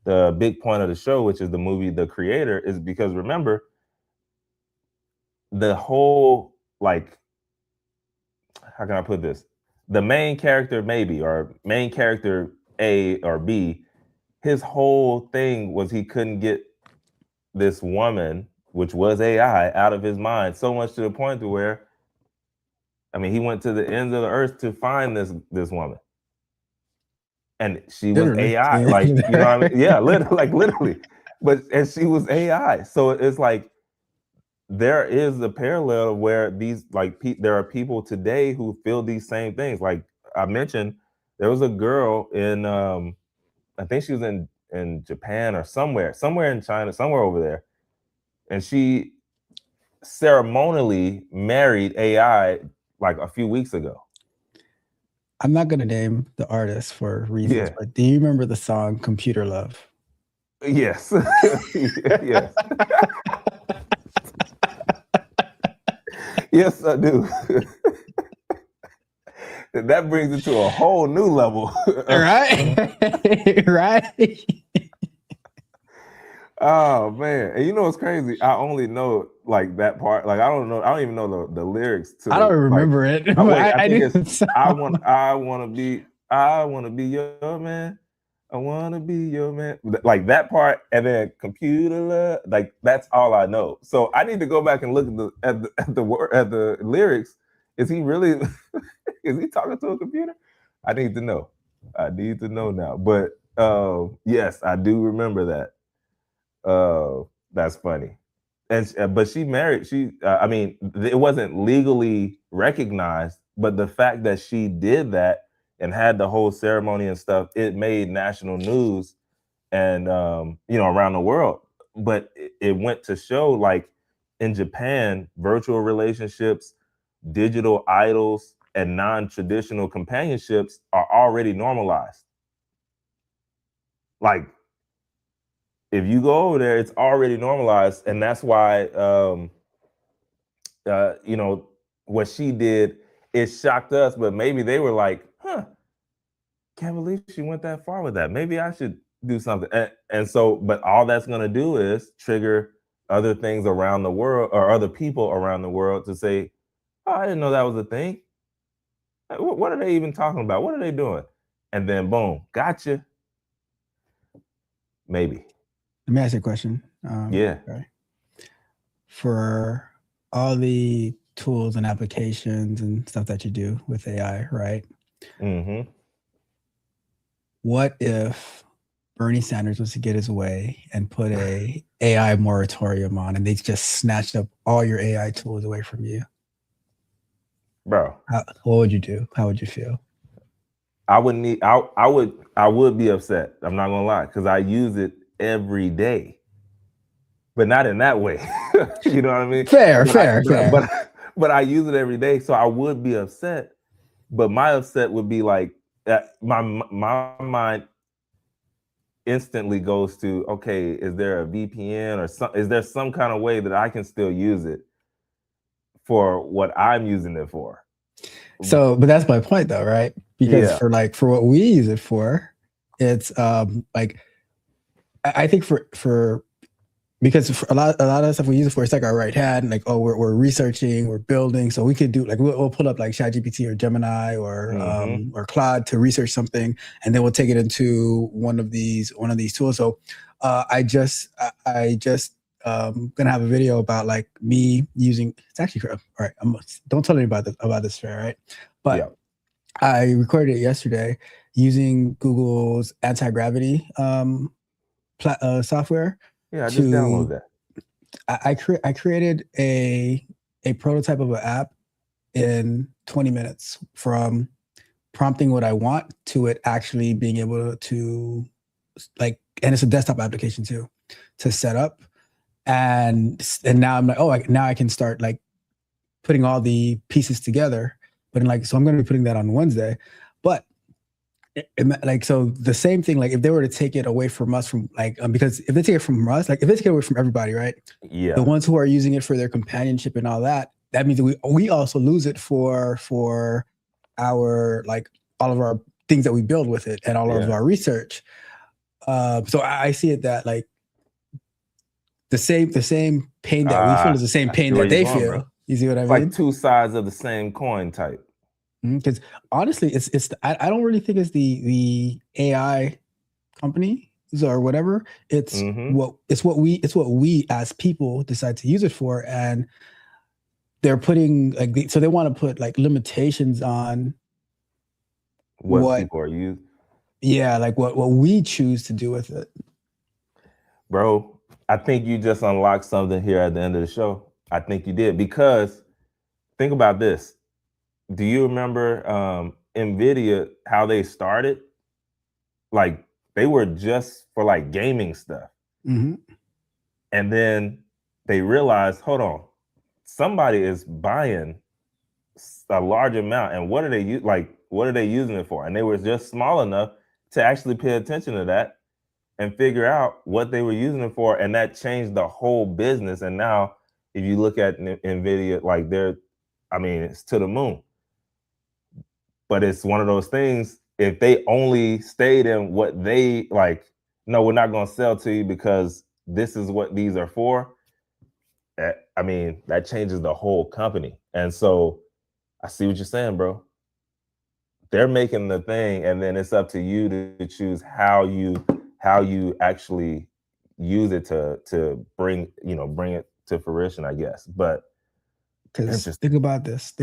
A: big point of the show, which is the movie The Creator, is because, remember, the whole, like, how can I put this? The main character, maybe, or main character A or B, his whole thing was he couldn't get this woman, which was AI, out of his mind, so much to the point to where, I mean, he went to the ends of the earth to find this woman. And she was AI, like, you know what I mean? Yeah, literally. And she was AI. So it's like, there is a parallel where these, like, there are people today who feel these same things. Like I mentioned, there was a girl in, I think she was in Japan or somewhere in China, somewhere over there. And she ceremonially married AI like a few weeks ago.
B: I'm not going to name the artist for reasons, but do you remember the song Computer Love?
A: Yes. Yes. Yes, I do. That brings it to a whole new level.
B: Right? Right?
A: Oh man, and you know what's crazy? I only know like that part. Like I don't know. I don't even know the lyrics to
B: I
A: the
B: don't
A: like.
B: remember it,
A: Oh
B: but
A: wait, I
B: I
A: think
B: knew
A: it's
B: the song.
A: I want to be your man. I want to be your man. Like that part, and then computer love. Like that's all I know. So I need to go back and look at the lyrics. Is he really? Is he talking to a computer? I need to know. I need to know now. But yes, I do remember that. That's funny. And but she married. I mean, it wasn't legally recognized, but the fact that she did that and had the whole ceremony and stuff, it made national news and around the world. But it went to show, like in Japan, virtual relationships, digital idols, and non-traditional companionships are already normalized. Like if you go over there, it's already normalized, and that's why you know what she did. It shocked us, but maybe they were like, "Huh, can't believe she went that far with that. Maybe I should do something." And so, but all that's going to do is trigger other things around the world or other people around the world to say, "Oh, I didn't know that was a thing. What are they even talking about? What are they doing?" And then, boom, gotcha. Maybe,
B: Let me ask you a question.
A: yeah.
B: Okay. For all the tools and applications and stuff that you do with AI, right?
A: Mm-hmm.
B: What if Bernie Sanders was to get his way and put a AI moratorium on, and they just snatched up all your AI tools away from you?
A: Bro,
B: What would you do? How would you feel?
A: I would need. I would be upset. I'm not gonna lie, because I use it every day, but not in that way. You know what I mean?
B: Fair,
A: But I
B: fair,
A: but
B: fair.
A: but but I use it every day, so I would be upset. But my upset would be like my mind instantly goes to, okay, is there a VPN or some? Is there some kind of way that I can still use it for what I'm using it for?
B: So, but that's my point, though, right? Because
A: Yeah.
B: for what we use it for, it's like I think for because for a lot of stuff we use it for, it's like our right hand. Like, oh, we're researching, we're building, so we could do like we'll pull up like ChatGPT or Gemini
A: Mm-hmm.
B: or Claude to research something, and then we'll take it into one of these tools. So I just gonna have a video about like me using. It's actually all right. Don't tell anybody about this fair, right? But
A: Yeah.
B: I recorded it yesterday using Google's anti-gravity software
A: Yeah. I just downloaded
B: to
A: that.
B: I created a prototype of an app in 20 minutes from prompting what I want to it actually being able to like, and it's a desktop application too, to set up. And now I'm like, oh, now I can start like putting all the pieces together. But like, so I'm going to be putting that on Wednesday. But like, so the same thing, like if they were to take it away from us from like, because if they take it from us, like if they take it away from everybody, right? The
A: Yeah.
B: ones who are using it for their companionship and all that, that means that we also lose it for our like all of our things that we build with it and all of
A: Yeah.
B: our research. So I see it that like the same pain that we feel is the same
A: I see
B: pain
A: where
B: that
A: you're
B: they
A: going, bro.
B: feel. You see what I
A: It's like
B: mean?
A: two sides of the same coin type.
B: Because honestly, I don't really think it's the AI company or whatever.
A: Mm-hmm.
B: It's what we as people decide to use it for, and they're putting like so they want to put like limitations on
A: What
B: what
A: people are using.
B: yeah like what we choose to do with it.
A: Bro, I think you just unlocked something here at the end of the show. I think you did, because think about this. Do you remember Nvidia, how they started? Like they were just for like gaming stuff.
B: Mm-hmm.
A: And then they realized, hold on, somebody is buying a large amount. And what are they like what are they using it for? And they were just small enough to actually pay attention to that and figure out what they were using it for, and that changed the whole business. And now if you look at Nvidia, like I mean, it's to the moon. But it's one of those things, if they only stayed in what they like, no, we're not going to sell to you because this is what these are for, I mean, that changes the whole company. And so I see what you're saying, bro. They're making the thing, and then it's up to you to choose how you actually use it to bring it to fruition, I guess. But
B: Because
A: interesting.
B: think about this,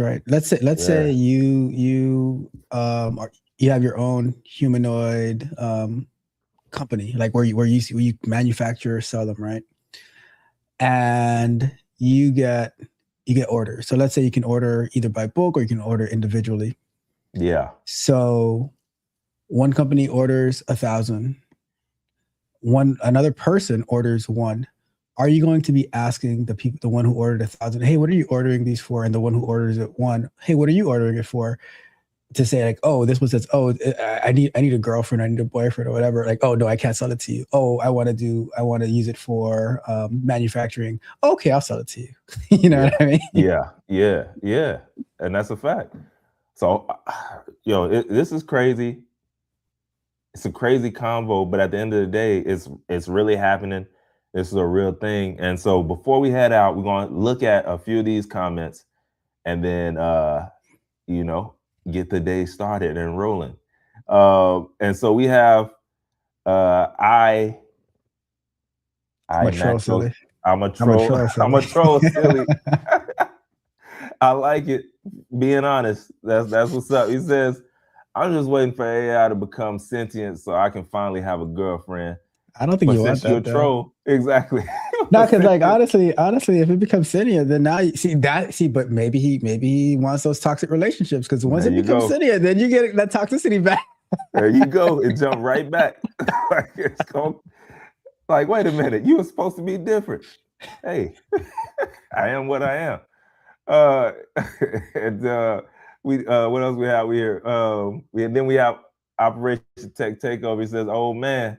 B: right? Let's say
A: Yeah.
B: you have your own humanoid company, like where you manufacture or sell them, right? And you get orders. So let's say you can order either by bulk or you can order individually.
A: Yeah.
B: So one company orders 1,000, another person orders one. Are you going to be asking the one who ordered 1,000, hey, what are you ordering these for? And the one who orders it one, hey, what are you ordering it for? To say like, oh, this one says, oh, I need a girlfriend, I need a boyfriend or whatever. Like, oh no, I can't sell it to you. Oh, I want to use it for manufacturing. Okay, I'll sell it to you. You know
A: Yeah.
B: what I mean?
A: Yeah. And that's a fact. So, this is crazy. It's a crazy combo, but at the end of the day, it's really happening. This is a real thing. And so before we head out, we're gonna look at a few of these comments and then you know, get the day started and rolling. And so we have I
B: I'm a troll,
A: Maxwell.
B: silly.
A: I'm a
B: I'm a
A: troll.
B: troll,
A: I'm
B: silly.
A: a troll silly. I like it. Being honest. That's what's up. He says, I'm just waiting for AI to become sentient so I can finally have a girlfriend.
B: I don't think
A: But
B: you want
A: since you're a
B: that though.
A: troll, exactly.
B: No,
A: But
B: because
A: since
B: like honestly, if it becomes sentient, then now you see, but maybe he wants those toxic relationships because once
A: there
B: it
A: you
B: becomes
A: go.
B: sentient, then you get that toxicity back.
A: There you go. It jumped right back. Like it's going, like, wait a minute, you were supposed to be different. Hey, I am what I am. Uh and we what else we have here? We have Operation Tech Takeover. He says, oh man,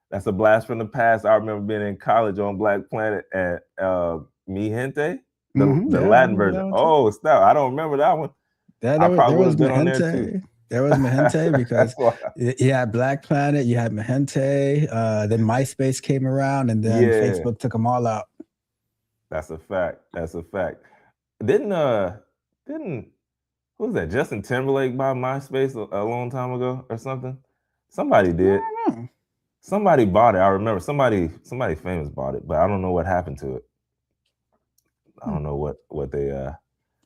A: that's a blast from the past. I remember being in college on Black Planet and Mi Gente, the
B: Yeah, I
A: Latin
B: remember
A: version.
B: that one too.
A: Oh, stop. I don't remember that one.
B: Yeah,
A: I
B: there
A: probably would
B: was
A: have been on there too.
B: Mahente. There was Mahente
A: That's
B: because
A: why.
B: you had Black Planet, you had Mahente, then MySpace came around, and then
A: Yeah,
B: Facebook took them all out.
A: that's a fact. That's a fact. Didn't who was that? Justin Timberlake buy MySpace a long time ago or something? Somebody
B: I
A: did.
B: don't know.
A: Somebody bought it. I remember somebody famous bought it, but I don't know what happened to it. I don't know what they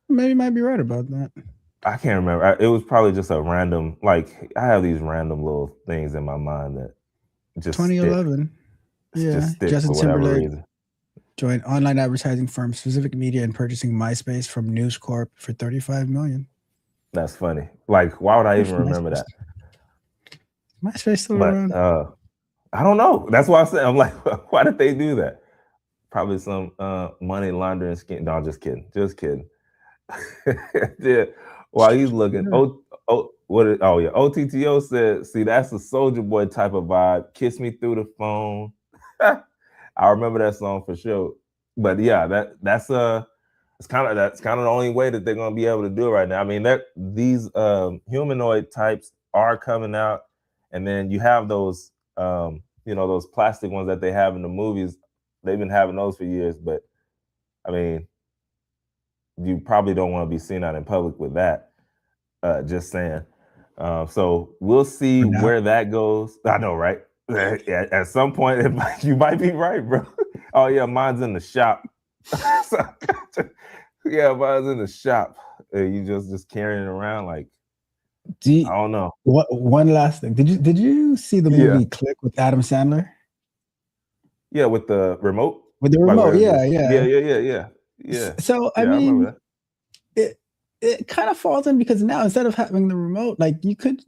B: Maybe you might be right about that.
A: I can't remember. It was probably just a random, like I have these random little things in my mind that just stick,
B: 2011. Yeah,
A: just stick
B: Justin
A: for whatever
B: Timberlake
A: reason.
B: joined online advertising firm Specific Media in purchasing MySpace from News Corp for 35 million.
A: That's funny. Like, why would I even remember
B: MySpace,
A: that?
B: MySpace still
A: But
B: around?
A: I don't know. That's why I said I'm like, why did they do that? Probably some money laundering scheme. No, just kidding. Just kidding. Yeah. While he's looking, oh yeah, OTTO said, see, that's a Soldier Boy type of vibe. Kiss me through the phone. I remember that song for sure. But yeah, that's that's kind of the only way that they're gonna be able to do it right now. I mean, that these humanoid types are coming out, and then you have those those plastic ones that they have in the movies. They've been having those for years, but I mean, you probably don't want to be seen out in public with that. Just saying. So we'll see
B: For now.
A: where that goes. I know, right? At some point, you might be right, bro. Oh yeah, mine's in the shop. So, yeah, mine's in the shop. You just carrying it around like I don't know.
B: One last thing. Did you see the
A: Yeah,
B: movie Click with Adam Sandler?
A: yeah, with the remote,
B: With the
A: like
B: remote,
A: where it
B: yeah,
A: just
B: yeah.
A: yeah.
B: So I
A: I remember
B: mean,
A: that.
B: it kind of falls in because now instead of having the remote, like you could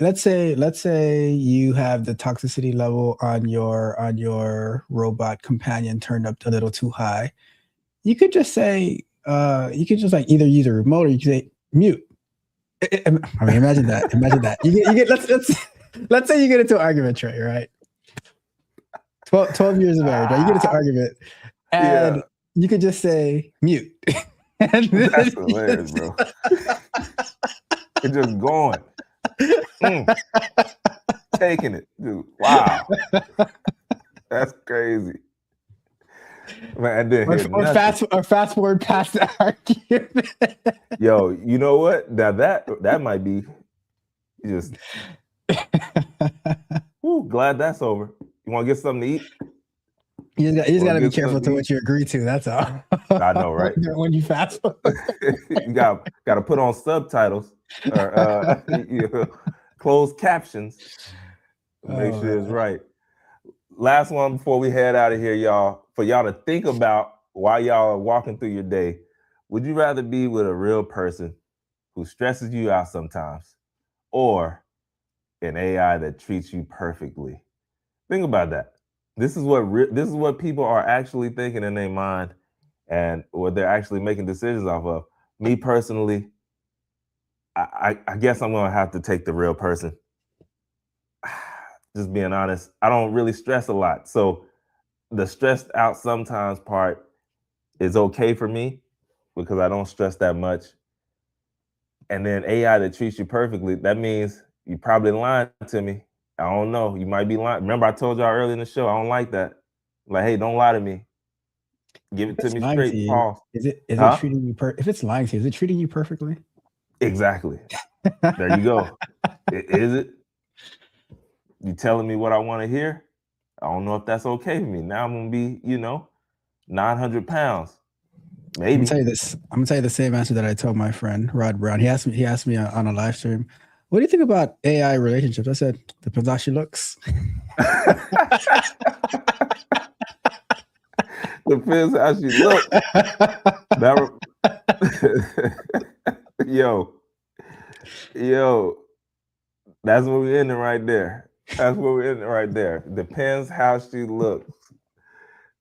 B: let's say you have the toxicity level on your robot companion turned up a little too high. You could just say you could just like either use a remote or you could say mute. I mean, imagine that. Imagine that. You get let's say you get into an argument, Trey, right? 12 years of marriage, right? You get into an argument
A: Yeah,
B: and you could just say mute. And
A: that's
B: then
A: hilarious, bro. It's just going. Mm, taking it, dude. Wow. That's crazy. Man, I didn't hear
B: Or
A: nothing.
B: fast forward past the argument.
A: Yo, you know what? Now that might be just glad that's over. You want to get something to eat?
B: You just got to be
A: Get
B: careful
A: something
B: to
A: to
B: what
A: eat?
B: you agree to. That's all.
A: I know, right?
B: When you fast forward.
A: You got to put on subtitles or closed captions to make
B: Oh,
A: sure
B: man.
A: it's right. Last one before we head out of here, y'all. For y'all to think about while y'all are walking through your day, would you rather be with a real person who stresses you out sometimes, or an AI that treats you perfectly? Think about that. This is what people are actually thinking in their mind, and what they're actually making decisions off of. Me personally, I guess I'm gonna have to take the real person. Just being honest, I don't really stress a lot, so the stressed out sometimes part is okay for me because I don't stress that much. And then AI that treats you perfectly, that means you probably lying to me. I don't know. You might be lying. Remember, I told y'all earlier in the show, I don't like that. Like, hey, don't lie to me. Give
B: If
A: it to
B: it's
A: me
B: lying to
A: straight.
B: you,
A: Pause.
B: is it
A: Huh?
B: treating you if it's lying to you, is it treating you perfectly?
A: Exactly. There you go. Is it? You telling me what I want to hear? I don't know if that's okay for me. Now I'm gonna be, 900 pounds.
B: I'm gonna
A: Maybe.
B: tell you this. I'm gonna tell you the same answer that I told my friend Rod Brown. He asked me on a live stream, "What do you think about AI relationships?" I said, "Depends how she looks."
A: Depends how she look. That yo, yo, that's what we're ending right there. That's what we're ending right there. Depends how she looks.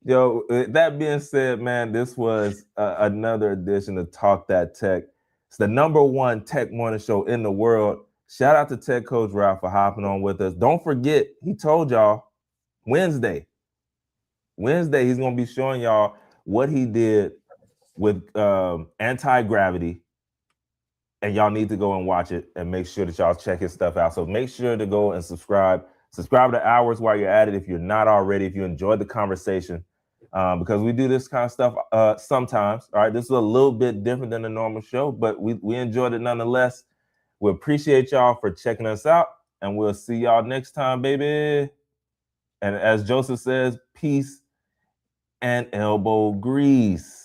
A: Yo, that being said, man, this was another edition of Talk That Tech. It's the #1 tech morning show in the world. Shout out to Tech Coach Ralph for hopping on with us. Don't forget, he told y'all Wednesday, he's going to be showing y'all what he did with anti-gravity, and y'all need to go and watch it and make sure that y'all check his stuff out. So make sure to go and subscribe to ours while you're at it if you're not already, if you enjoyed the conversation, because we do this kind of stuff sometimes. All right, this is a little bit different than a normal show, but we enjoyed it nonetheless. We appreciate y'all for checking us out, and we'll see y'all next time, baby. And as Joseph says, peace and elbow grease.